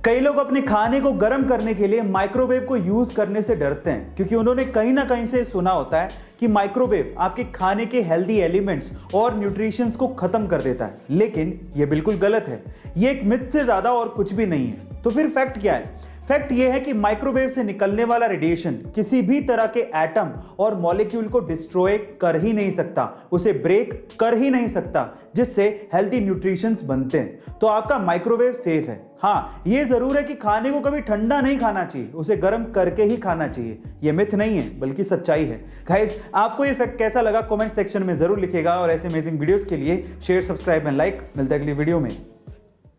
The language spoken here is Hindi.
कई लोग अपने खाने को गर्म करने के लिए माइक्रोवेव को यूज करने से डरते हैं क्योंकि उन्होंने कहीं ना कहीं से सुना होता है कि माइक्रोवेव आपके खाने के हेल्दी एलिमेंट्स और न्यूट्रिशंस को खत्म कर देता है। लेकिन यह बिल्कुल गलत है। यह एक मिथ से ज्यादा और कुछ भी नहीं है। तो फिर फैक्ट क्या है? फैक्ट यह है कि माइक्रोवेव से निकलने वाला रेडिएशन किसी भी तरह के एटम और मॉलिक्यूल को डिस्ट्रॉय कर ही नहीं सकता, उसे ब्रेक कर ही नहीं सकता, जिससे हेल्दी न्यूट्रिशंस बनते हैं। तो आपका माइक्रोवेव सेफ है। हाँ, यह जरूर है कि खाने को कभी ठंडा नहीं खाना चाहिए, उसे गर्म करके ही खाना चाहिए। यह मिथ नहीं है बल्कि सच्चाई है। गाइस, आपको यह फैक्ट कैसा लगा कमेंट सेक्शन में जरूर लिखिएगा और ऐसे अमेजिंग वीडियोस के लिए शेयर, सब्सक्राइब एंड लाइक। मिलते हैं अगली वीडियो में।